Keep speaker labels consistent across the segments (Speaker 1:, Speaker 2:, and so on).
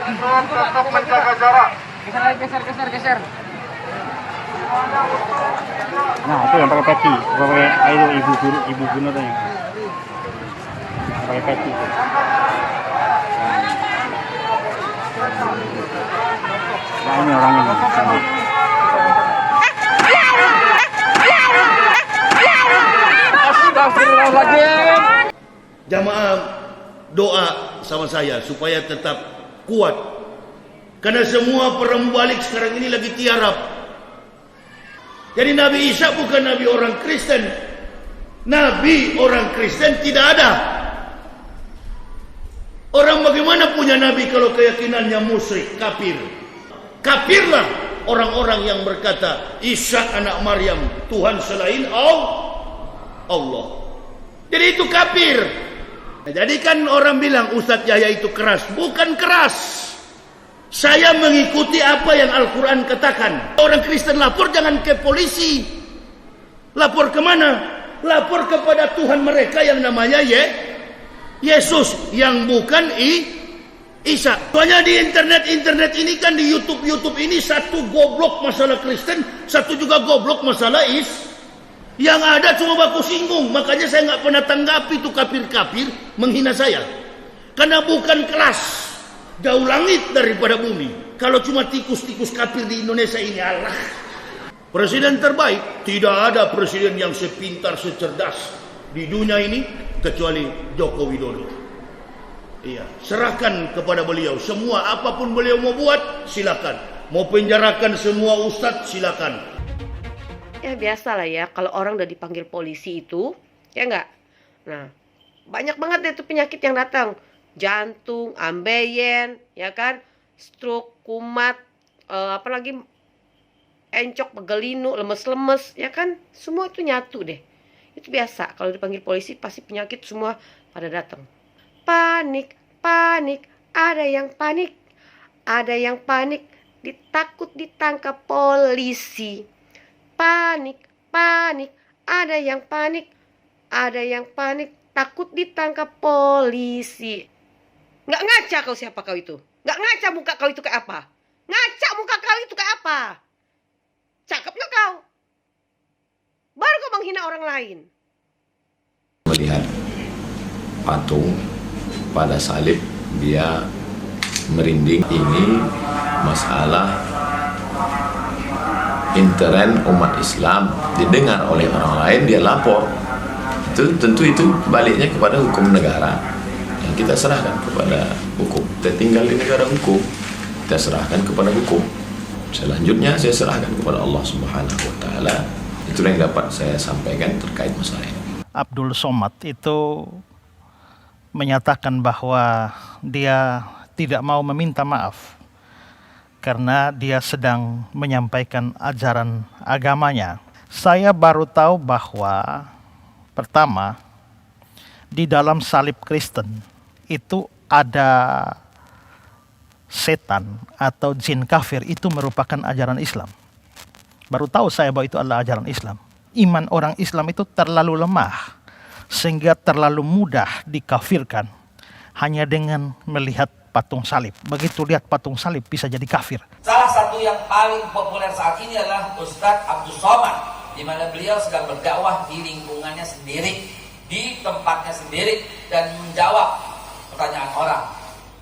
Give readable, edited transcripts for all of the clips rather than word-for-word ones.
Speaker 1: Tetap menjaga jarak.
Speaker 2: Geser.
Speaker 3: Nah, itu yang pakai peci, pakai ayo ibu guna tuh yang pakai peci itu. Nah, ini orangnya nih.
Speaker 4: Jamaah doa sama saya supaya tetap kuat. Karena semua perang balik sekarang ini lagi tiarap. Jadi Nabi Isa bukan Nabi orang Kristen. Nabi orang Kristen tidak ada. Orang bagaimana punya Nabi kalau keyakinannya musyrik, kafir. Kafirlah orang-orang yang berkata Isa anak Maryam Tuhan selain Allah. Jadi itu kafir. Jadi kan orang bilang Ustadz Yahya itu keras. Bukan keras. Saya mengikuti apa yang Al-Quran katakan. Orang Kristen lapor jangan ke polisi. Lapor kemana? Lapor kepada Tuhan mereka yang namanya Yesus. Yang bukan Isa. Soalnya di internet ini kan, di YouTube ini, satu goblok masalah Kristen, satu juga goblok masalah Yang ada cuma baku singgung. Makanya saya nggak pernah tanggapi tuh kafir-kafir menghina saya. Karena bukan kelas. Jauh langit daripada bumi. Kalau cuma tikus-tikus kafir di Indonesia ini, Allah. Presiden terbaik. Tidak ada presiden yang sepintar, secerdas di dunia ini kecuali Joko Widodo. Iya, serahkan kepada beliau. Semua apapun beliau mau buat, silakan. Mau penjarakan semua ustadz, silakan.
Speaker 5: Ya biasa lah ya, kalau orang udah dipanggil polisi itu, ya enggak? Nah, banyak banget deh tuh penyakit yang datang. Jantung, ambeien, ya kan? Stroke, kumat, apalagi encok, pegelinu, lemes-lemes, ya kan? Semua itu nyatu deh. Itu biasa, kalau dipanggil polisi pasti penyakit semua pada datang. Panik, ada yang panik. Ada yang panik, takut ditangkap polisi. Panik, ada yang panik. Ada yang panik, takut ditangkap polisi. Nggak ngaca kau siapa kau itu? Nggak ngaca muka kau itu kayak apa? Ngaca muka kau itu kayak apa? Cakep nggak kau? Baru kau menghina orang lain.
Speaker 6: Melihat patung pada salib, dia merinding. Ini masalah intern umat Islam, didengar oleh orang lain, dia lapor. Tentu itu baliknya kepada hukum negara yang kita serahkan kepada hukum. Kita tinggal di negara hukum, kita serahkan kepada hukum. Selanjutnya saya serahkan kepada Allah Subhanahu wa taala. Itulah yang dapat saya sampaikan terkait masalah ini.
Speaker 7: Abdul Somad itu menyatakan bahwa dia tidak mau meminta maaf karena dia sedang menyampaikan ajaran agamanya. Saya baru tahu bahwa pertama, di dalam salib Kristen itu ada setan atau jin kafir, itu merupakan ajaran Islam. Baru tahu saya bahwa itu adalah ajaran Islam. Iman orang Islam itu terlalu lemah sehingga terlalu mudah dikafirkan hanya dengan melihat patung salib. Begitu lihat patung salib bisa jadi kafir.
Speaker 8: Salah satu yang paling populer saat ini adalah Ustadz Abdul Somad, di mana beliau sedang berdakwah di lingkungannya sendiri, di tempatnya sendiri, dan menjawab pertanyaan orang.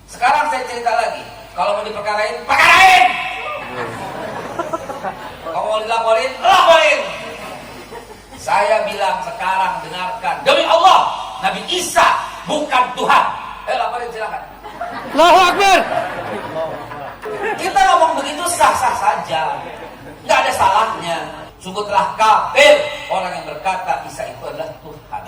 Speaker 8: Sekarang saya cerita lagi, kalau mau diperkarain, perkarain. Kalau mau dilaporin, laporin. Saya bilang sekarang, dengarkan, demi Allah, Nabi Isa bukan Tuhan. Laporin silakan.
Speaker 2: Allahu Akbar.
Speaker 8: Kita ngomong begitu sah-sah saja, nggak ada salahnya. Sungguh telah kafir orang yang berkata Isa itu adalah Tuhan.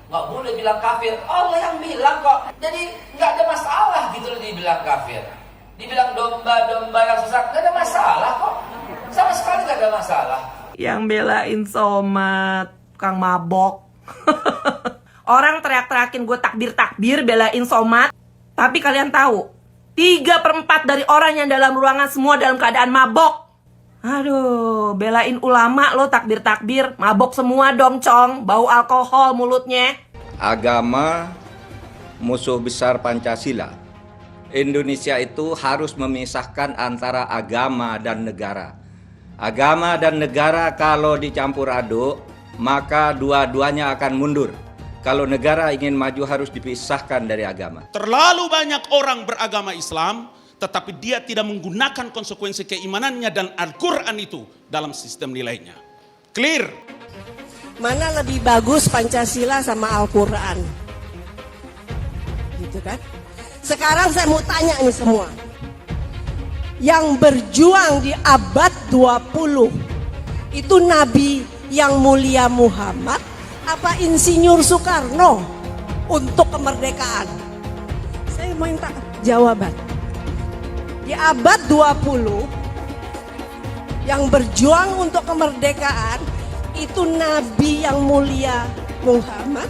Speaker 8: Nggak boleh bilang kafir, Allah yang bilang kok. Jadi nggak ada masalah gitu loh dibilang kafir. Dibilang domba-domba yang sesat, nggak ada masalah kok. Sama sekali nggak ada masalah.
Speaker 9: Yang belain Somad, Kang mabok. Orang teriak-teriakin gue takbir-takbir belain Somad. Tapi kalian tahu, 3/4 dari orang yang dalam ruangan semua dalam keadaan mabok. Aduh, belain ulama lo takbir-takbir, mabok semua dong cong, bau alkohol mulutnya.
Speaker 10: Agama musuh besar Pancasila. Indonesia itu harus memisahkan antara agama dan negara. Agama dan negara kalau dicampur aduk, maka dua-duanya akan mundur. Kalau negara ingin maju harus dipisahkan dari agama.
Speaker 11: Terlalu banyak orang beragama Islam, tetapi dia tidak menggunakan konsekuensi keimanannya dan Al-Quran itu dalam sistem nilainya. Clear.
Speaker 12: Mana lebih bagus Pancasila sama Al-Quran? Gitu kan? Sekarang saya mau tanya nih semua. Yang berjuang di abad 20 itu Nabi yang mulia Muhammad apa Insinyur Soekarno untuk kemerdekaan? Saya mau minta jawaban. Di abad 20 yang berjuang untuk kemerdekaan itu Nabi yang mulia Muhammad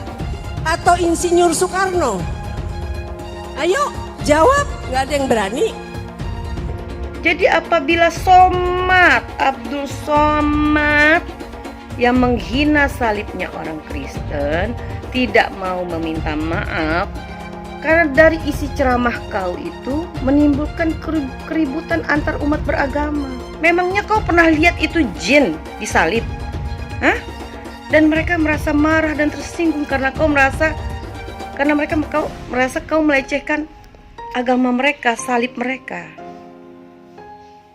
Speaker 12: atau Insinyur Soekarno? Ayo jawab, nggak ada yang berani.
Speaker 5: Jadi apabila Abdul Somad yang menghina salibnya orang Kristen tidak mau meminta maaf karena dari isi ceramah kau itu menimbulkan keributan antar umat beragama. Memangnya kau pernah lihat itu jin disalib? Hah? Dan mereka merasa marah dan tersinggung karena mereka merasa kau melecehkan agama mereka, salib mereka.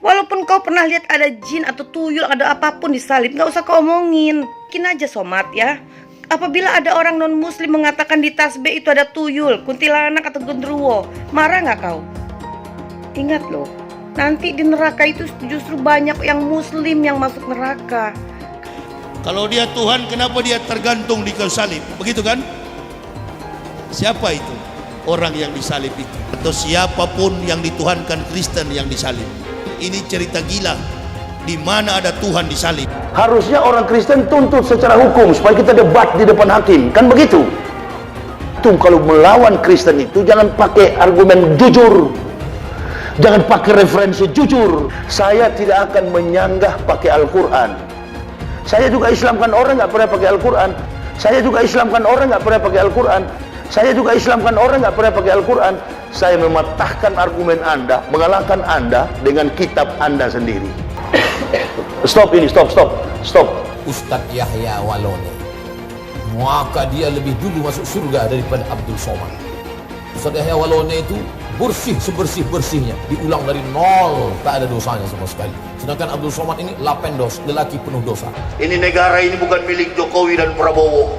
Speaker 5: Walaupun kau pernah lihat ada jin atau tuyul, ada apapun di salib, gak usah kau omongin. Mungkin aja Somad ya. Apabila ada orang non muslim mengatakan di tasbih itu ada tuyul, kuntilanak atau genderuwo, marah gak kau? Ingat loh, nanti di neraka itu justru banyak yang muslim yang masuk neraka.
Speaker 4: Kalau dia Tuhan, kenapa dia tergantung di kayu salib? Begitu kan? Siapa itu? Orang yang disalib itu. Atau siapapun yang dituhankan Kristen yang disalib. Ini cerita gila. Di mana ada Tuhan disalib?
Speaker 13: Harusnya orang Kristen tuntut secara hukum supaya kita debat di depan hakim. Kan begitu? Tuh kalau melawan Kristen itu jangan pakai argumen jujur. Jangan pakai referensi jujur. Saya tidak akan menyanggah pakai Al-Quran. Saya juga Islamkan orang nggak pernah pakai Al-Quran. Saya juga Islamkan orang nggak pernah pakai Al-Quran. Saya juga Islamkan orang nggak pernah pakai Al-Quran. Saya mematahkan argumen Anda, mengalahkan Anda dengan kitab Anda sendiri. Stop ini, stop.
Speaker 14: Ustadz Yahya Waloni, maka dia lebih dulu masuk surga daripada Abdul Somad. Ustadz Yahya Waloni itu bersih sebersih-bersihnya, diulang dari nol, tak ada dosanya sama sekali. Sedangkan Abdul Somad ini lapendos, lelaki penuh dosa.
Speaker 4: Ini negara ini bukan milik Jokowi dan Prabowo.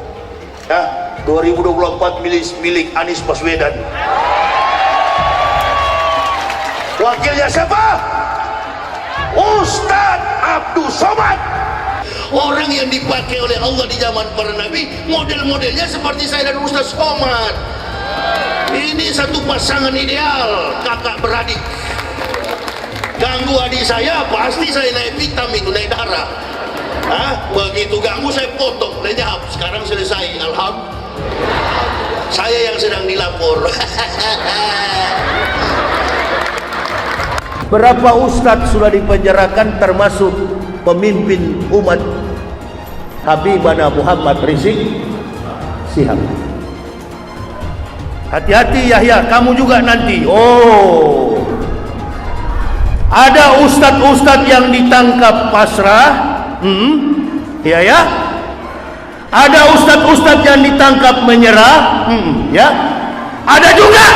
Speaker 4: Ya, 2024 milik Anies Baswedan. Wakilnya siapa? Ustadz Abdul Somad. Orang yang dipakai oleh Allah di zaman para nabi, model-modelnya seperti saya dan Ustadz Somad. Ini satu pasangan ideal, kakak beradik. Ganggu adik saya, pasti saya naik vitamin, naik darah. Begitu ganggu saya potong, lenyap. Sekarang selesai, alhamdulillah. Saya yang sedang dilapor.
Speaker 13: Berapa ustadz sudah dipenjarakan termasuk pemimpin umat Habibana Muhammad Rizik Sihab. Hati-hati Yahya, kamu juga nanti. Oh, ada ustadz-ustadz yang ditangkap pasrah. Ya. Ada ustadz-ustadz yang ditangkap menyerah. Ya. Ada juga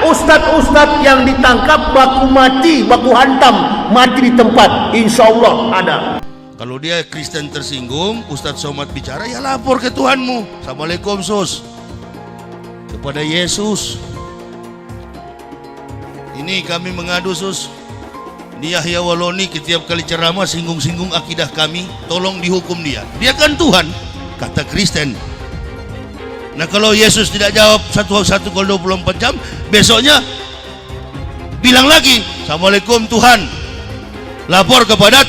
Speaker 13: ustadz-ustadz yang ditangkap baku mati, baku hantam, mati di tempat. Insya Allah ada.
Speaker 4: Kalau dia Kristen tersinggung, Ustadz Somad bicara, ya lapor ke Tuhanmu. Assalamualaikum sus. Kepada Yesus. Ini kami mengadu sus. Ini Yahya Waloni setiap kali ceramah singgung-singgung akidah kami. Tolong dihukum dia. Dia kan Tuhan, kata Kristen. Nah kalau Yesus tidak jawab satu-satu kalau 24 jam, besoknya bilang lagi, Assalamualaikum Tuhan. Lapor kepada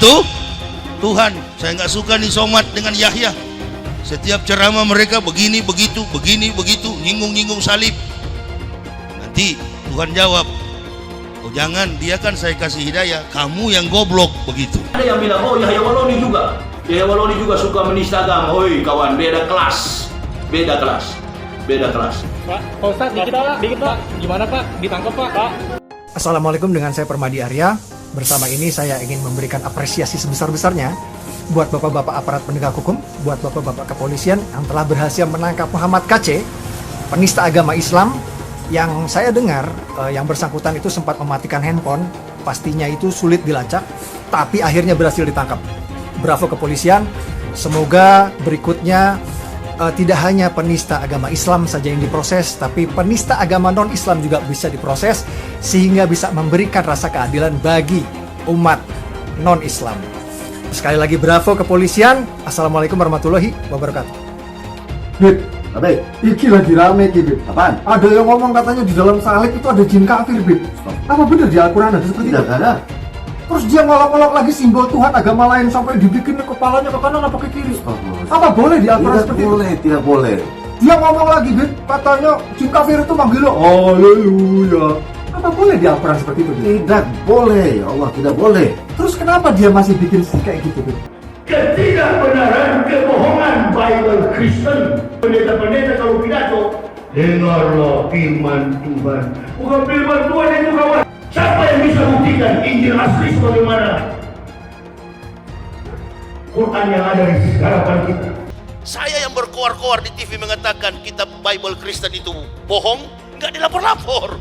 Speaker 4: Tuhan. Saya nggak suka nih Somad dengan Yahya. Setiap ceramah mereka begini, begitu, nyinggung-nyinggung salib. Nanti Tuhan jawab, oh jangan, dia kan saya kasih hidayah, kamu yang goblok, begitu.
Speaker 13: Ada yang bilang, oh Yahya Waloni juga. Yahya Waloni juga suka menista agama. Hoi kawan, beda kelas. Pak Ustadz, dikit pak, gimana pak? Ditangkap pak?
Speaker 15: Assalamualaikum, dengan saya Permadi Arya. Bersama ini saya ingin memberikan apresiasi sebesar-besarnya buat bapak-bapak aparat penegak hukum, buat bapak-bapak kepolisian yang telah berhasil menangkap Muhammad KC, penista agama Islam, yang saya dengar yang bersangkutan itu sempat mematikan handphone, pastinya itu sulit dilacak, tapi akhirnya berhasil ditangkap. Bravo kepolisian, semoga berikutnya tidak hanya penista agama Islam saja yang diproses, tapi penista agama non-Islam juga bisa diproses, sehingga bisa memberikan rasa keadilan bagi umat non-Islam. Sekali lagi bravo kepolisian. Assalamualaikum warahmatullahi wabarakatuh.
Speaker 1: Bib, Bib, iki lagi rame iki, Bib. Apaan? Ada yang ngomong katanya di dalam salib itu ada jin kafir, Bib. Apa benar di Al-Quran ada seperti itu? Tidak ada. Terus dia ngolok-ngolok lagi simbol Tuhan agama lain sampai dibikin kepalanya ke kanan apa ke kiri. Apa boleh di Al-Quran seperti itu? Tidak boleh. Dia ngomong lagi, Bib, katanya jin kafir itu manggil lo, haleluya. Apa boleh di Al-Quran seperti itu? Tidak boleh, ya Allah, tidak boleh. Terus kenapa dia masih bikin kayak gitu, Bib?
Speaker 4: Ketidakbenaran, kebohongan Bible Kristen. Pendeta-pendeta kalau pidato, dengarlah firman Tuhan. Bukan firman Tuhan itu, kawan. Siapa yang bisa buktikan Injil asli sebagaimana Quran yang ada di hadapan kita? Saya yang berkoar-koar di TV mengatakan kitab Bible Kristen itu bohong, nggak dilapor-lapor.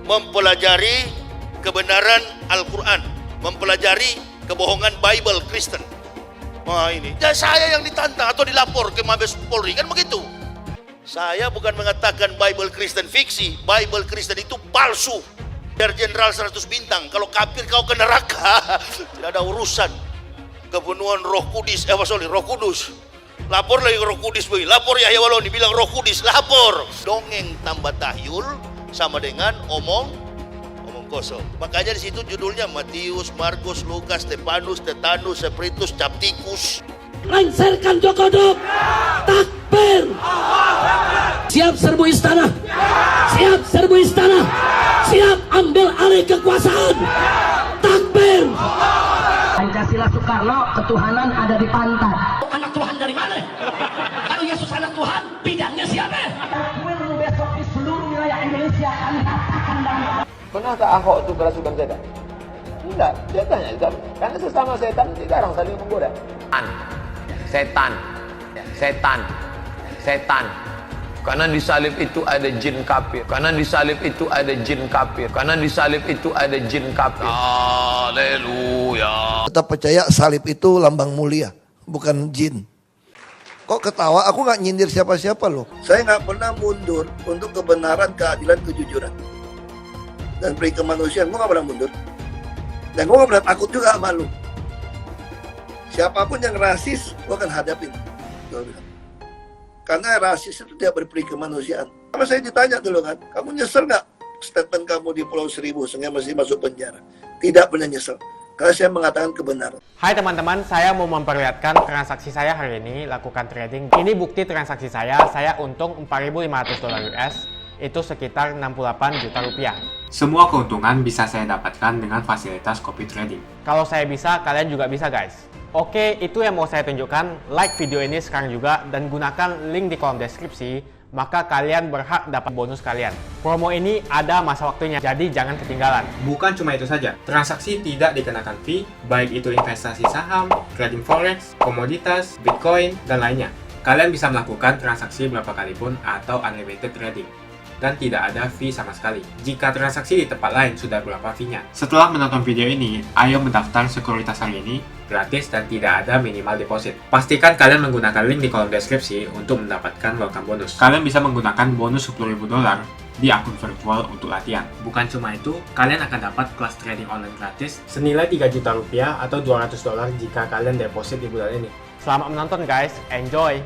Speaker 4: Mempelajari kebenaran Al-Quran, mempelajari kebohongan Bible Kristen. Wah ini, ya saya yang ditantang atau dilapor ke Mabes Polri, kan begitu. Saya bukan mengatakan Bible Kristen fiksi, Bible Kristen itu palsu. Biar Jenderal 100 bintang, kalau kafir kau ke neraka, tidak ada urusan. Kepenuhan Roh Kudus, Roh Kudus. Lapor lagi Roh Kudus, lapor Yahya Waloni bilang Roh Kudus, lapor. Dongeng tambah tahyul sama dengan omong kosong. Makanya di situ judulnya Matius, Markus, Lukas, Stefanus, Tetanus, Spiritus, Captikus.
Speaker 16: Lengserkan Jokodok, takbir. Siap serbu istana, siap serbu istana, siap ambil alih kekuasaan. Takbir. Pancasila Soekarno, ketuhanan ada di pantat. Anak Tuhan dari mana? Kalau Yesus anak Tuhan, bidangnya siapa? Besok di seluruh wilayah Indonesia kami katakan dan
Speaker 17: pernah tak Ahok itu kerasukan setan? Tidak, dia tanya. Karena sesama setan jarang saling menggoda.
Speaker 10: Setan. Karena di salib itu ada jin kafir. Karena di salib itu ada jin kafir. Karena di salib itu ada jin kafir. Haleluya.
Speaker 18: Tetap percaya salib itu lambang mulia, bukan jin. Kok ketawa? Aku nggak nyindir siapa-siapa loh. Saya nggak pernah mundur untuk kebenaran, keadilan, kejujuran dan peri kemanusiaan. Gue gak pernah mundur. Dan gue gak pernah takut juga sama lu. Siapapun yang rasis, gue akan hadapin. Karena rasis itu tidak berperi kemanusiaan. Sama saya ditanya dulu kan, kamu nyesel gak statement kamu di Pulau Seribu sehingga masih masuk penjara? Tidak pernah nyesel. Karena saya mengatakan kebenaran.
Speaker 2: Hai teman-teman, saya mau memperlihatkan transaksi saya hari ini lakukan trading. Ini bukti transaksi saya untung $4.500 US. Itu sekitar 68 juta rupiah.
Speaker 19: Semua keuntungan bisa saya dapatkan dengan fasilitas copy trading.
Speaker 2: Kalau saya bisa, kalian juga bisa guys. Oke, itu yang mau saya tunjukkan. Like video ini sekarang juga dan gunakan link di kolom deskripsi, maka kalian berhak dapat bonus kalian. Promo ini ada masa waktunya, jadi jangan ketinggalan.
Speaker 19: Bukan cuma itu saja, transaksi tidak dikenakan fee, baik itu investasi saham, trading forex, komoditas, bitcoin, dan lainnya. Kalian bisa melakukan transaksi berapa kali pun atau unlimited trading. Dan tidak ada fee sama sekali. Jika transaksi di tempat lain sudah berapa fee-nya. Setelah menonton video ini, ayo mendaftar sekuritas hari ini, gratis dan tidak ada minimal deposit. Pastikan kalian menggunakan link di kolom deskripsi untuk mendapatkan welcome bonus. Kalian bisa menggunakan bonus $10.000 di akun virtual untuk latihan. Bukan cuma itu, kalian akan dapat kelas trading online gratis senilai 3 juta rupiah atau $200 jika kalian deposit di bulan ini.
Speaker 2: Selamat menonton guys, enjoy!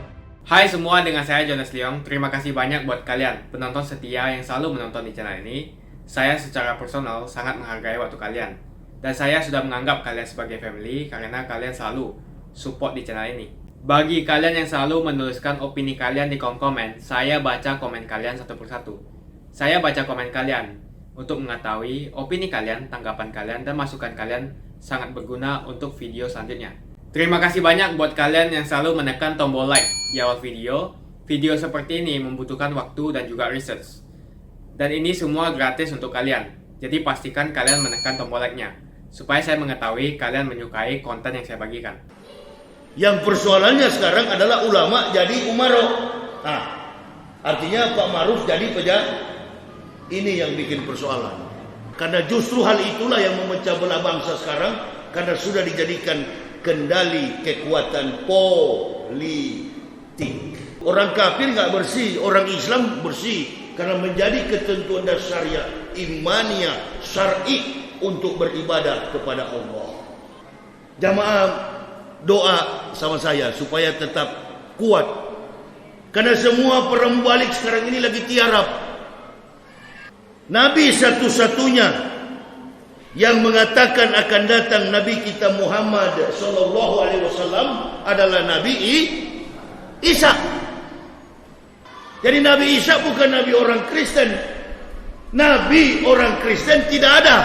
Speaker 19: Hai semua, dengan saya Jonas Leong. Terima kasih banyak buat kalian, penonton setia yang selalu menonton di channel ini. Saya secara personal sangat menghargai waktu kalian. Dan saya sudah menganggap kalian sebagai family karena kalian selalu support di channel ini. Bagi kalian yang selalu menuliskan opini kalian di kolom komen, saya baca komen kalian satu persatu. Saya baca komen kalian untuk mengetahui opini kalian, tanggapan kalian, dan masukan kalian sangat berguna untuk video selanjutnya. Terima kasih banyak buat kalian yang selalu menekan tombol like di awal video. Video seperti ini membutuhkan waktu dan juga research. Dan ini semua gratis untuk kalian. Jadi pastikan kalian menekan tombol like-nya, supaya saya mengetahui kalian menyukai konten yang saya bagikan.
Speaker 4: Yang persoalannya sekarang adalah ulama jadi umaro. Nah, artinya Pak Ma'ruf jadi pejabat. Ini yang bikin persoalan. Karena justru hal itulah yang memecah belah bangsa sekarang, karena sudah dijadikan kendali kekuatan politik. Orang kafir nggak bersih, orang Islam bersih karena menjadi ketentuan dasarnya imaniyah syar'i untuk beribadah kepada Allah. Jamaah doa sama saya supaya tetap kuat, karena semua perang balik sekarang ini lagi tiarap. Nabi satu-satunya yang mengatakan akan datang Nabi kita Muhammad sallallahu alaihi wasallam adalah Nabi Isa. Jadi Nabi Isa bukan Nabi orang Kristen. Nabi orang Kristen tidak ada.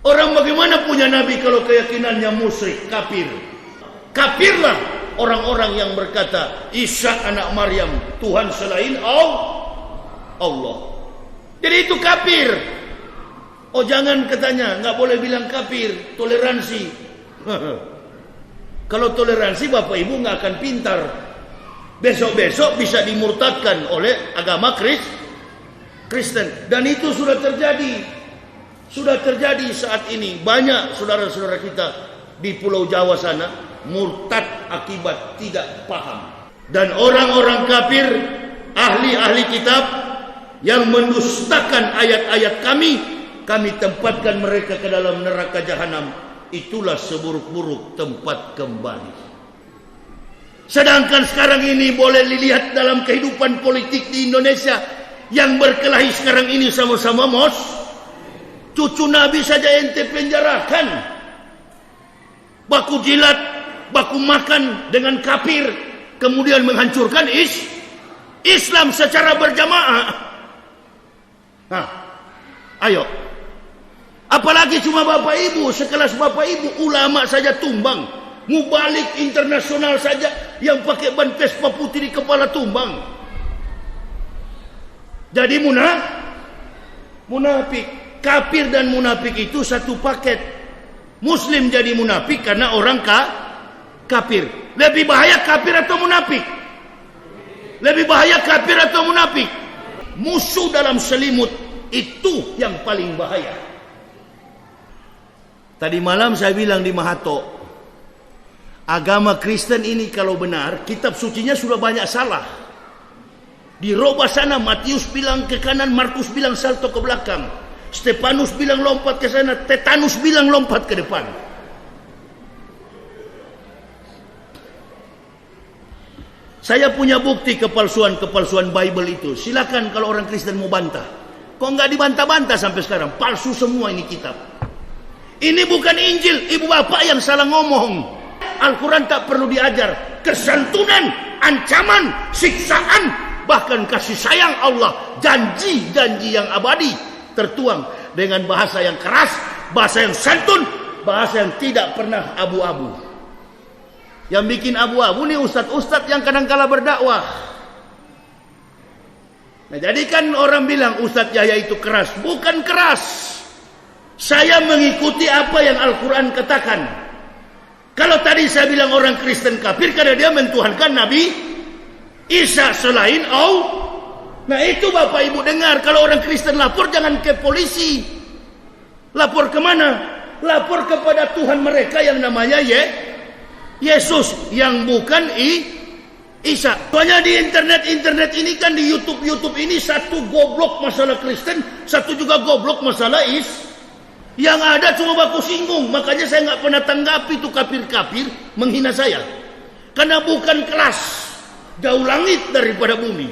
Speaker 4: Orang bagaimana punya Nabi kalau keyakinannya musyrik, kafir? Kafirlah orang-orang yang berkata Isa anak Maryam Tuhan selain Allah. Jadi itu kafir. Oh jangan katanya, nggak boleh bilang kafir, toleransi. Kalau toleransi Bapak Ibu nggak akan pintar. Besok-besok bisa dimurtadkan oleh agama Kristen. Dan itu sudah terjadi. Sudah terjadi saat ini. Banyak saudara-saudara kita di Pulau Jawa sana murtad akibat tidak paham. Dan orang-orang kafir, ahli-ahli kitab yang mendustakan ayat-ayat kami tempatkan mereka ke dalam neraka jahanam. Itulah seburuk-buruk tempat kembali. Sedangkan sekarang ini boleh dilihat dalam kehidupan politik di Indonesia yang berkelahi sekarang ini sama-sama cucu Nabi saja ente penjarakan, baku jilat, baku makan dengan kafir, kemudian menghancurkan Islam secara berjamaah. Nah, ayo. Apalagi cuma Bapak Ibu, sekelas Bapak Ibu, ulama saja tumbang. Mubalik internasional saja yang pakai ban Vespa putih di kepala tumbang. Jadi munafik. Kafir dan munafik itu satu paket. Muslim jadi munafik karena orang kafir. Lebih bahaya kafir atau munafik? Lebih bahaya kafir atau munafik? Musuh dalam selimut itu yang paling bahaya. Tadi malam saya bilang di Mahato, agama Kristen ini kalau benar, kitab sucinya sudah banyak salah. Dirubah sana, Matius bilang ke kanan, Markus bilang salto ke belakang. Stefanus bilang lompat ke sana, Tetanus bilang lompat ke depan. Saya punya bukti kepalsuan Bible itu. Silakan kalau orang Kristen mau bantah. Kok nggak dibantah-bantah sampai sekarang? Palsu semua ini kitab. Ini bukan Injil, ibu bapak yang salah ngomong. Al-Quran tak perlu diajar. Kesantunan, ancaman, siksaan, bahkan kasih sayang Allah, janji-janji yang abadi tertuang dengan bahasa yang keras, bahasa yang santun, bahasa yang tidak pernah abu-abu. Yang bikin abu-abu nih ustadz-ustadz yang kadang-kala berdakwah. Nah, jadi kan orang bilang Ustadz Yahya itu keras. Bukan keras. Saya mengikuti apa yang Al-Quran katakan. Kalau tadi saya bilang orang Kristen kafir karena dia mentuhankan Nabi Isa selain Allah. Nah itu Bapak Ibu dengar, kalau orang Kristen lapor jangan ke polisi. Lapor kemana? Lapor kepada Tuhan mereka yang namanya Yesus, yang bukan Isa. Soalnya di internet ini kan, di YouTube ini, satu goblok masalah Kristen, satu juga goblok masalah Yang ada cuma baku singgung. Makanya saya nggak pernah tanggapi itu kafir-kafir menghina saya. Karena bukan kelas, jauh langit daripada bumi.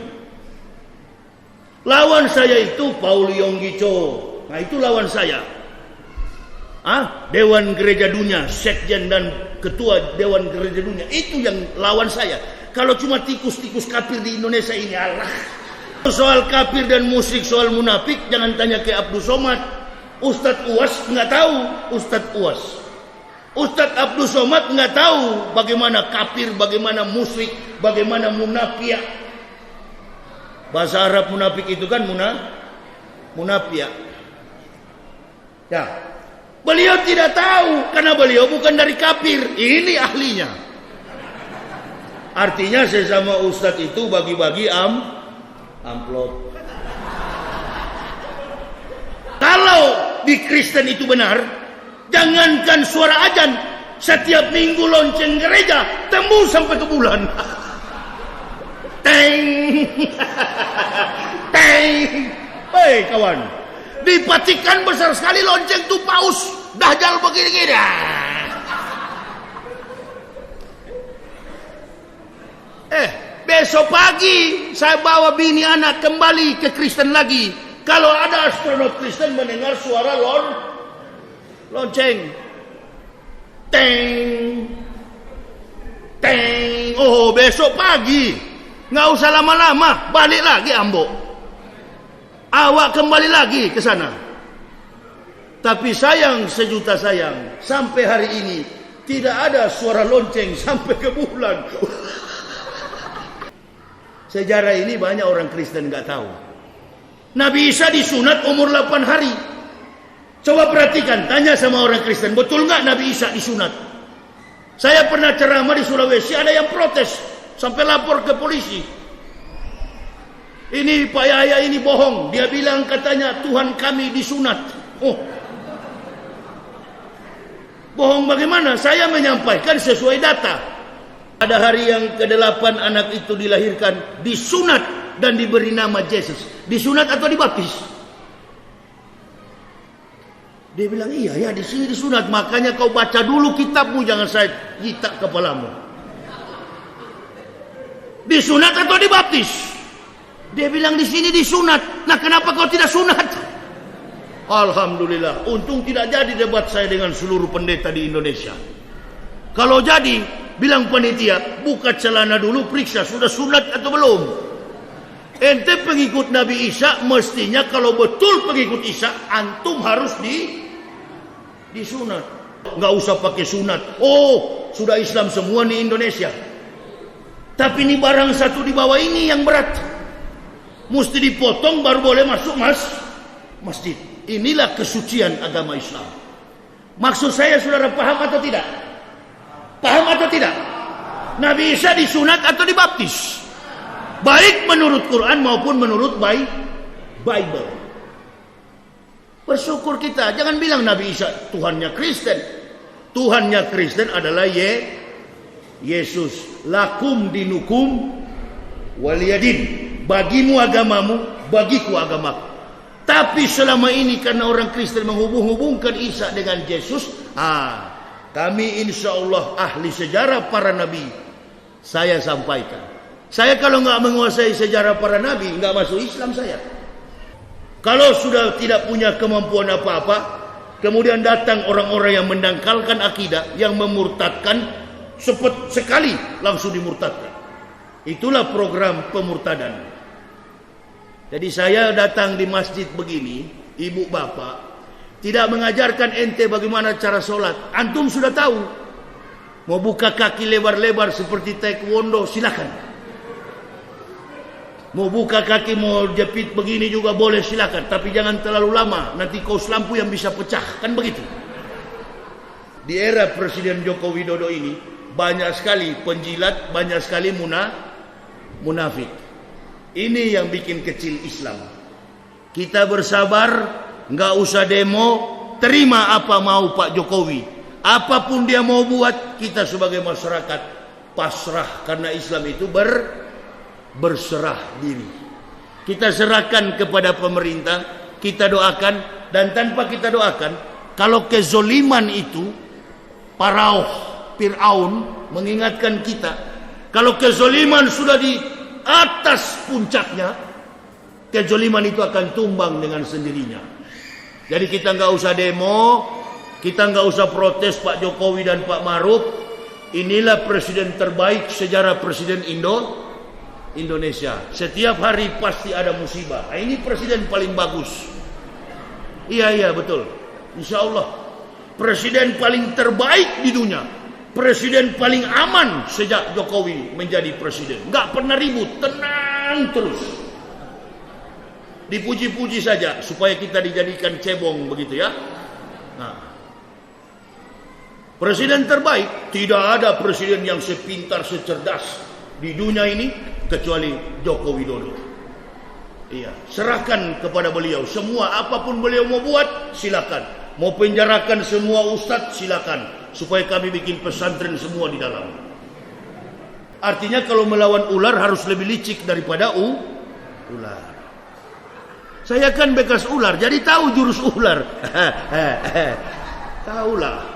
Speaker 4: Lawan saya itu Paul Yonggi Cho. Nah itu lawan saya. Dewan Gereja Dunia, Sekjen dan Ketua Dewan Gereja Dunia. Itu yang lawan saya. Kalau cuma tikus-tikus kafir di Indonesia ini, Allah. Soal kafir dan musyrik, soal munafik, jangan tanya ke Abdul Somad. Ustadz Uwas nggak tahu. Ustadz Abdul Somad nggak tahu bagaimana kafir, bagaimana musyrik, bagaimana munafik. Bahasa Arab munafik itu kan munafik. Ya, beliau tidak tahu karena beliau bukan dari kafir. Ini ahlinya. Artinya sesama ustadz itu bagi-bagi amplop. Kalau di Kristen itu benar, jangankan suara azan, setiap minggu lonceng gereja tembus sampai ke bulan. Teng, teng. Hei kawan, di Vatikan besar sekali lonceng tuh paus dajjal begini-gini. Besok pagi saya bawa bini anak kembali ke Kristen lagi. Kalau ada astronot Kristen mendengar suara lonceng, teng, teng. Oh, besok pagi, nggak usah lama-lama, balik lagi Ambo. Awak kembali lagi ke sana. Tapi sayang, sejuta sayang, sampai hari ini tidak ada suara lonceng sampai ke bulan. Sejarah ini banyak orang Kristen nggak tahu. Nabi Isa disunat umur 8 hari. Coba perhatikan, tanya sama orang Kristen, betul nggak Nabi Isa disunat? Saya pernah ceramah di Sulawesi, ada yang protes sampai lapor ke polisi. Ini Pak Yahya ini bohong. Dia bilang katanya Tuhan kami disunat. Oh, bohong bagaimana? Saya menyampaikan sesuai data. Pada hari yang ke-8 anak itu dilahirkan, disunat dan diberi nama Yesus. Disunat atau dibaptis? Dia bilang, iya ya, di sini disunat. Makanya kau baca dulu kitabmu, jangan saya gitak kepalamu. Disunat atau dibaptis? Dia bilang di sini disunat. Nah, kenapa kau tidak sunat? Alhamdulillah, untung tidak jadi debat saya dengan seluruh pendeta di Indonesia. Kalau jadi, bilang panitia, buka celana dulu, periksa sudah sunat atau belum. Ente pengikut Nabi Isa, mestinya kalau betul pengikut Isa, antum harus disunat. Nggak usah pakai sunat. Oh, sudah Islam semua di Indonesia. Tapi ini barang satu di bawah ini yang berat. Mesti dipotong baru boleh masuk masjid. Inilah kesucian agama Islam. Maksud saya saudara paham atau tidak? Paham atau tidak? Nabi Isa disunat atau dibaptis? Baik menurut Quran maupun menurut Bible. Bersyukur kita. Jangan bilang Nabi Isa Tuhannya Kristen. Tuhannya Kristen adalah Yesus. Lakum dinukum waliyadin. Bagimu agamamu, bagiku agamaku. Tapi selama ini karena orang Kristen menghubung-hubungkan Isa dengan Yesus, kami insya Allah ahli sejarah para nabi. Saya sampaikan. Saya kalau nggak menguasai sejarah para nabi, nggak masuk Islam saya. Kalau sudah tidak punya kemampuan apa-apa, kemudian datang orang-orang yang mendangkalkan akidah, yang memurtadkan, sekali langsung dimurtadkan. Itulah program pemurtadan. Jadi saya datang di masjid begini, ibu bapak, tidak mengajarkan ente bagaimana cara sholat. Antum sudah tahu. Mau buka kaki lebar-lebar seperti taekwondo, silakan. Mau buka kaki, mau jepit begini juga boleh, silakan. Tapi jangan terlalu lama, nanti kaos lampu yang bisa pecah. Kan begitu. Di era Presiden Joko Widodo ini, banyak sekali penjilat, banyak sekali munafik. Ini yang bikin kecil Islam. Kita bersabar, nggak usah demo, terima apa mau Pak Jokowi. Apapun dia mau buat, kita sebagai masyarakat pasrah. Karena Islam itu berserah diri. Kita serahkan kepada pemerintah, kita doakan. Dan tanpa kita doakan, kalau kezoliman itu, Fir'aun mengingatkan kita, kalau kezoliman sudah di atas puncaknya, kezoliman itu akan tumbang dengan sendirinya. Jadi kita nggak usah demo, kita nggak usah protes Pak Jokowi dan Pak Maruf. Inilah presiden terbaik sejarah presiden Indonesia. Setiap hari pasti ada musibah. Ini presiden paling bagus. Iya betul. Insya Allah presiden paling terbaik di dunia. Presiden paling aman sejak Jokowi menjadi presiden. Nggak pernah ribut, tenang terus. dipuji-puji saja supaya kita dijadikan cebong begitu ya. Nah, presiden terbaik, tidak ada presiden yang sepintar, secerdas di dunia ini kecuali Joko Widodo. Iya, serahkan kepada beliau semua, apapun beliau mau buat silakan. Mau penjarakan semua ustadz silakan, supaya kami bikin pesantren semua di dalam. Artinya kalau melawan ular harus lebih licik daripada ular. Saya kan bekas ular, jadi tahu jurus ular. Tahulah.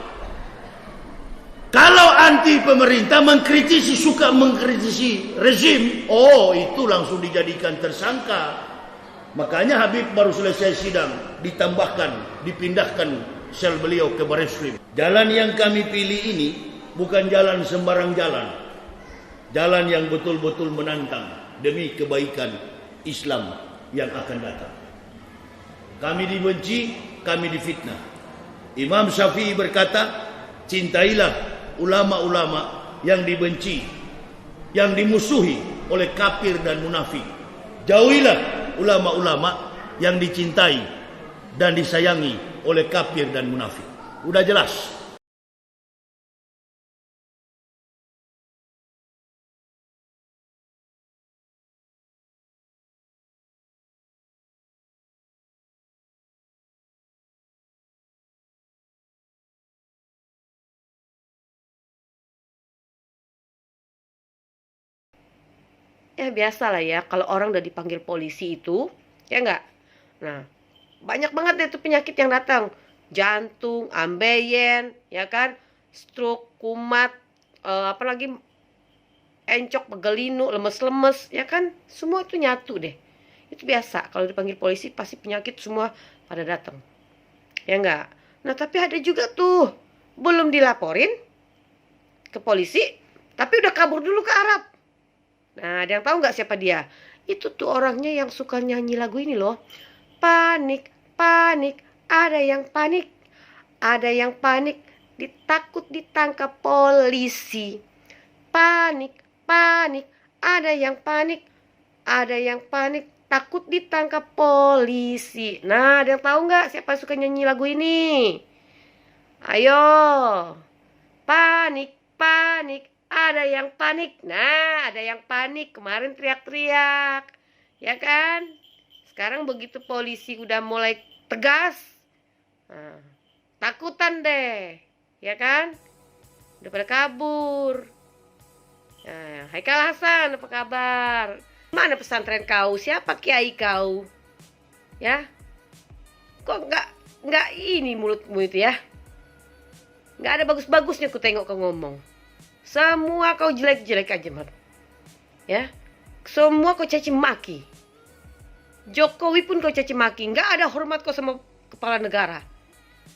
Speaker 4: Kalau anti pemerintah mengkritisi, suka mengkritisi rezim, oh itu langsung dijadikan tersangka. Makanya Habib baru selesai sidang, ditambahkan, dipindahkan sel beliau ke Bareskrim. Jalan yang kami pilih ini bukan jalan sembarang jalan. Jalan yang betul-betul menantang demi kebaikan Islam yang akan datang. Kami dibenci, kami difitnah. Imam Syafi'i berkata, cintailah ulama-ulama yang dibenci, yang dimusuhi oleh kafir dan munafik. Jauhilah ulama-ulama yang dicintai dan disayangi oleh kafir dan munafik. Udah jelas.
Speaker 5: Ya biasa lah ya, kalau orang udah dipanggil polisi itu, ya enggak? Nah, banyak banget deh tuh penyakit yang datang. Jantung, ambeien, ya kan? Stroke, kumat, apalagi encok, pegelinu, lemes-lemes, ya kan? Semua itu nyatu deh. Itu biasa, kalau dipanggil polisi pasti penyakit semua pada datang. Ya enggak? Nah, tapi ada juga tuh, belum dilaporin ke polisi, tapi udah kabur dulu ke Arab. Nah, ada yang tahu nggak siapa dia? Itu tuh orangnya yang suka nyanyi lagu ini loh. Panik, panik, ada yang panik. Ada yang panik, takut ditangkap polisi. Panik, panik, ada yang panik. Ada yang panik, takut ditangkap polisi. Nah, ada yang tahu nggak siapa yang suka nyanyi lagu ini? Ayo. Panik, panik. Ada yang panik. Nah, ada yang panik. Kemarin teriak-teriak. Ya kan? Sekarang begitu polisi udah mulai tegas. Nah, takutan deh. Ya kan? Udah pada kabur. Nah, Haikal Hasan, apa kabar? Mana pesantren kau? Siapa kiai kau? Ya? Kok nggak ini mulutmu itu ya? Nggak ada bagus-bagusnya ku tengok kau ngomong. Semua kau jelek-jelek aja, Mat. Ya. Semua kau caci maki. Jokowi pun kau caci maki. Nggak ada hormat kau sama kepala negara.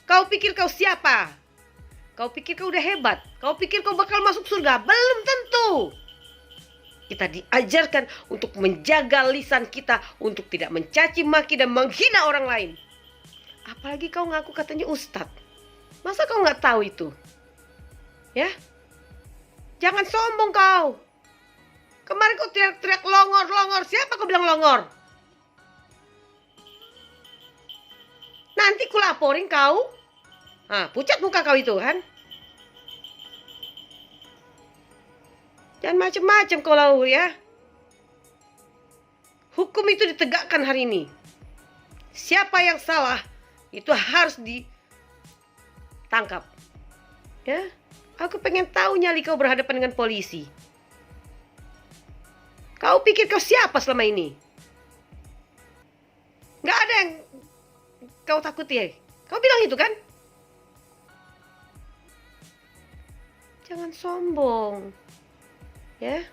Speaker 5: Kau pikir kau siapa? Kau pikir kau udah hebat? Kau pikir kau bakal masuk surga? Belum tentu. Kita diajarkan untuk menjaga lisan kita, untuk tidak mencaci maki dan menghina orang lain. Apalagi kau ngaku katanya ustadz. Masa kau nggak tahu itu? Ya? Jangan sombong kau. Kemarin kau teriak-teriak longor. Siapa kau bilang longor? Nanti ku laporin kau. Nah, pucat muka kau itu kan. Jangan macem-macem kau lau ya. Hukum itu ditegakkan hari ini. Siapa yang salah itu harus ditangkap. Ya. Aku pengen tahu nyali kau berhadapan dengan polisi. Kau pikir kau siapa selama ini? Gak ada yang kau takuti. Kau bilang itu kan? Jangan sombong. Ya.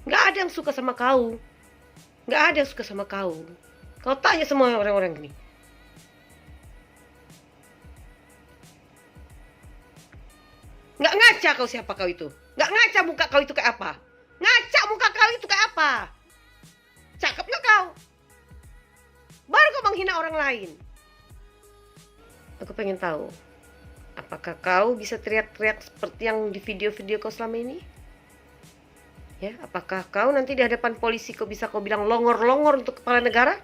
Speaker 5: Gak ada yang suka sama kau. Gak ada yang suka sama kau. Kau tanya semua orang-orang gini. Nggak ngaca kau siapa kau itu. Nggak ngaca muka kau itu kayak apa. Ngaca muka kau itu kayak apa. Cakep nggak kau? Baru kau menghina orang lain. Aku pengen tahu. Apakah kau bisa teriak-teriak seperti yang di video-video kau selama ini? Ya, apakah kau nanti di hadapan polisi kau bisa kau bilang longor-longor untuk kepala negara?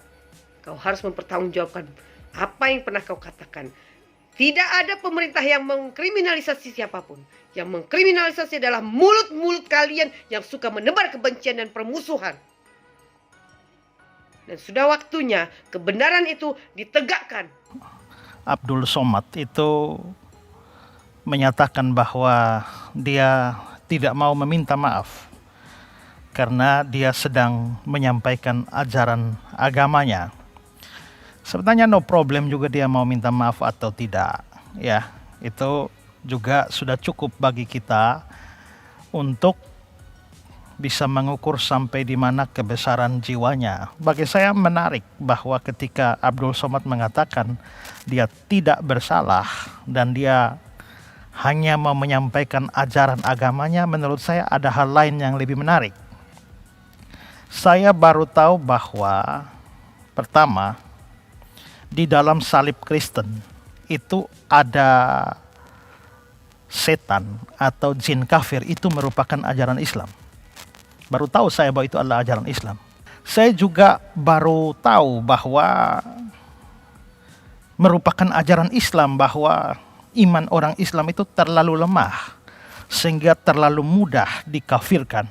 Speaker 5: Kau harus mempertanggungjawabkan apa yang pernah kau katakan. Tidak ada pemerintah yang mengkriminalisasi siapapun. Yang mengkriminalisasi adalah mulut-mulut kalian yang suka menebar kebencian dan permusuhan. Dan sudah waktunya kebenaran itu ditegakkan.
Speaker 7: Abdul Somad itu menyatakan bahwa dia tidak mau meminta maaf karena dia sedang menyampaikan ajaran agamanya. Sebenarnya no problem juga dia mau minta maaf atau tidak, ya. Itu juga sudah cukup bagi kita untuk bisa mengukur sampai di mana kebesaran jiwanya. Bagi saya menarik bahwa ketika Abdul Somad mengatakan dia tidak bersalah dan dia hanya mau menyampaikan ajaran agamanya, menurut saya ada hal lain yang lebih menarik. Saya baru tahu bahwa pertama, di dalam salib Kristen itu ada setan atau jin kafir, itu merupakan ajaran Islam. Baru tahu saya bahwa itu adalah ajaran Islam. Saya juga baru tahu bahwa merupakan ajaran Islam bahwa iman orang Islam itu terlalu lemah sehingga terlalu mudah dikafirkan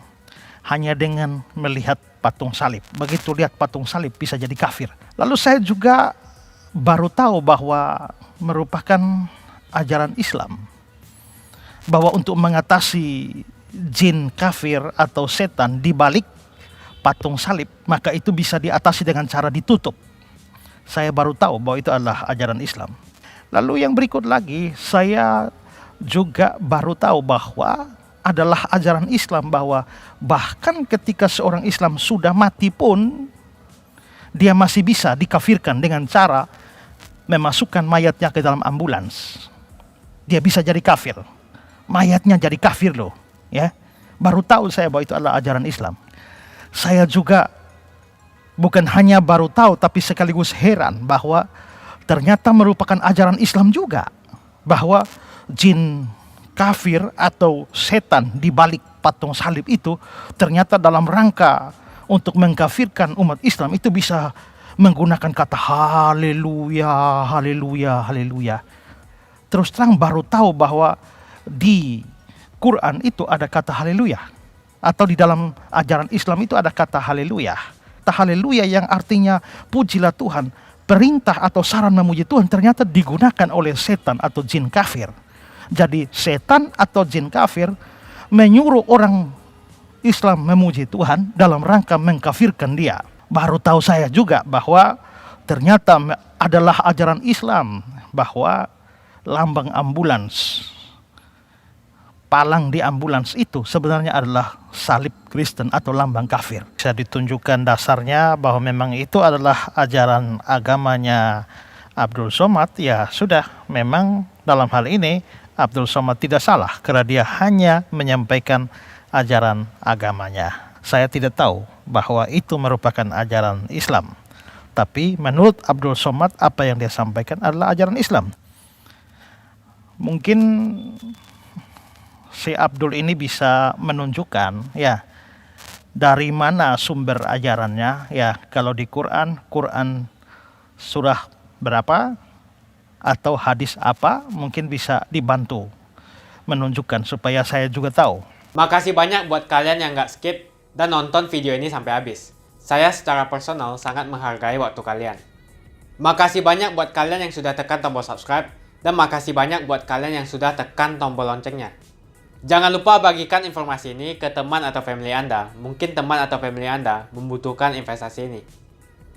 Speaker 7: hanya dengan melihat patung salib. Begitu lihat patung salib bisa jadi kafir. Lalu saya juga baru tahu bahwa merupakan ajaran Islam bahwa untuk mengatasi jin kafir atau setan di balik patung salib, maka itu bisa diatasi dengan cara ditutup. Saya baru tahu bahwa itu adalah ajaran Islam. Lalu yang berikut lagi, saya juga baru tahu bahwa adalah ajaran Islam bahwa bahkan ketika seorang Islam sudah mati pun dia masih bisa dikafirkan dengan cara memasukkan mayatnya ke dalam ambulans. Dia bisa jadi kafir. Mayatnya jadi kafir loh, ya. Baru tahu saya bahwa itu adalah ajaran Islam. Saya juga bukan hanya baru tahu tapi sekaligus heran bahwa ternyata merupakan ajaran Islam juga bahwa jin kafir atau setan di balik patung salib itu ternyata dalam rangka untuk mengkafirkan umat Islam itu bisa menggunakan kata haleluya, haleluya, haleluya. Terus terang baru tahu bahwa di Quran itu ada kata haleluya, atau di dalam ajaran Islam itu ada kata haleluya. Kata haleluya yang artinya pujilah Tuhan, perintah atau saran memuji Tuhan ternyata digunakan oleh setan atau jin kafir. Jadi setan atau jin kafir menyuruh orang Islam memuji Tuhan dalam rangka mengkafirkan dia. Baru tahu saya juga bahwa ternyata adalah ajaran Islam bahwa lambang ambulans, palang di ambulans itu sebenarnya adalah salib Kristen atau lambang kafir. Bisa ditunjukkan dasarnya bahwa memang itu adalah ajaran agamanya Abdul Somad, ya sudah, memang dalam hal ini Abdul Somad tidak salah karena dia hanya menyampaikan ajaran agamanya. Saya tidak tahu bahwa itu merupakan ajaran Islam. Tapi menurut Abdul Somad apa yang dia sampaikan adalah ajaran Islam. Mungkin si Abdul ini bisa menunjukkan ya dari mana sumber ajarannya, ya. Kalau di Quran surah berapa atau hadis apa, mungkin bisa dibantu menunjukkan supaya saya juga tahu.
Speaker 2: Makasih banyak buat kalian yang nggak skip dan nonton video ini sampai habis. Saya secara personal sangat menghargai waktu kalian. Makasih banyak buat kalian yang sudah tekan tombol subscribe, dan makasih banyak buat kalian yang sudah tekan tombol loncengnya. Jangan lupa bagikan informasi ini ke teman atau family Anda. Mungkin teman atau family Anda membutuhkan investasi ini.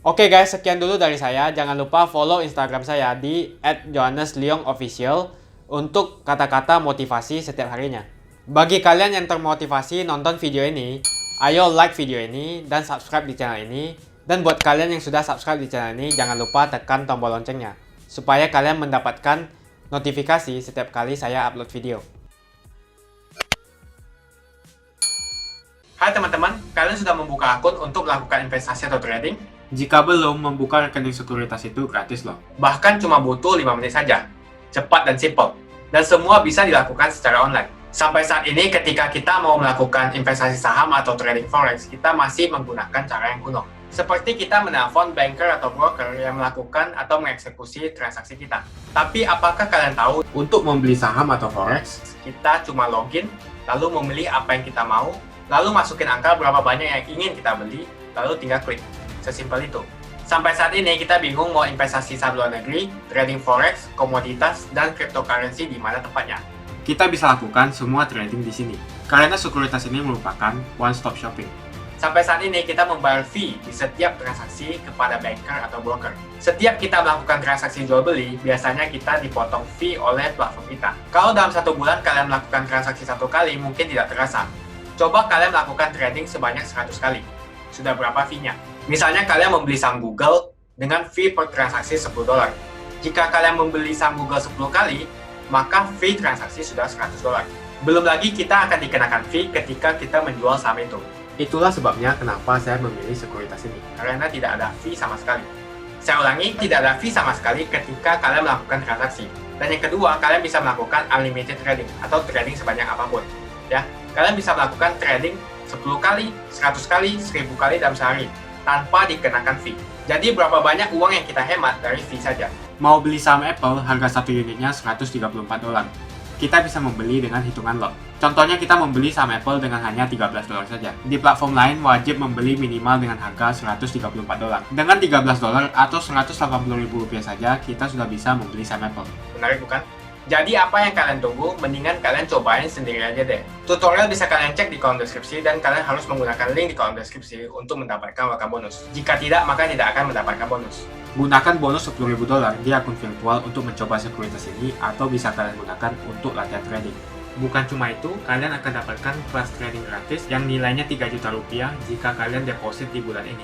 Speaker 2: Oke guys, sekian dulu dari saya. Jangan lupa follow Instagram saya di @johannesleongofficial untuk kata-kata motivasi setiap harinya. Bagi kalian yang termotivasi nonton video ini, ayo like video ini dan subscribe di channel ini. Dan buat kalian yang sudah subscribe di channel ini, jangan lupa tekan tombol loncengnya supaya kalian mendapatkan notifikasi setiap kali saya upload video. Hai teman-teman, kalian sudah membuka akun untuk melakukan investasi atau trading? Jika belum, membuka rekening sekuritas itu gratis loh. Bahkan cuma butuh 5 menit saja. Cepat dan simple. Dan semua bisa dilakukan secara online. Sampai saat ini ketika kita mau melakukan investasi saham atau trading forex, kita masih menggunakan cara yang kuno.
Speaker 19: Seperti kita menelpon banker atau broker yang melakukan atau mengeksekusi transaksi kita. Tapi apakah kalian tahu, untuk membeli saham atau forex, kita cuma login, lalu memilih apa yang kita mau, lalu masukin angka berapa banyak yang ingin kita beli, lalu tinggal klik. Sesimpel itu. Sampai saat ini kita bingung mau investasi saham luar negeri, trading forex, komoditas, dan cryptocurrency di mana tempatnya. Kita bisa lakukan semua trading di sini, karena sekuritas ini merupakan one-stop shopping. Sampai saat ini kita membayar fee di setiap transaksi kepada banker atau broker. Setiap kita melakukan transaksi jual beli, biasanya kita dipotong fee oleh platform kita. Kalau dalam 1 bulan kalian melakukan transaksi 1 kali, mungkin tidak terasa. Coba kalian melakukan trading sebanyak 100 kali. Sudah berapa fee-nya? Misalnya kalian membeli saham Google dengan fee per transaksi $10. Jika kalian membeli saham Google 10 kali, maka fee transaksi sudah $100. Belum lagi kita akan dikenakan fee ketika kita menjual saham itu. Itulah sebabnya kenapa saya memilih sekuritas ini, karena tidak ada fee sama sekali. Saya ulangi, tidak ada fee sama sekali ketika kalian melakukan transaksi. Dan yang kedua, kalian bisa melakukan unlimited trading atau trading sebanyak apapun. Ya, kalian bisa melakukan trading 10 kali, 100 kali, 1000 kali dalam sehari tanpa dikenakan fee. Jadi berapa banyak uang yang kita hemat dari fee saja. Mau beli saham Apple, harga 1 unitnya $134. Kita bisa membeli dengan hitungan lot. Contohnya kita membeli saham Apple dengan hanya $13 saja. Di platform lain wajib membeli minimal dengan harga $134. Dengan $13 atau Rp180.000 saja, kita sudah bisa membeli saham Apple. Menarik bukan? Jadi apa yang kalian tunggu? Mendingan kalian cobain sendiri aja deh. Tutorial bisa kalian cek di kolom deskripsi dan kalian harus menggunakan link di kolom deskripsi untuk mendapatkan welcome bonus. Jika tidak, maka tidak akan mendapatkan bonus. Gunakan bonus $10.000 di akun virtual untuk mencoba sekuritas ini atau bisa kalian gunakan untuk latihan trading. Bukan cuma itu, kalian akan dapatkan kelas trading gratis yang nilainya Rp3 juta jika kalian deposit di bulan ini.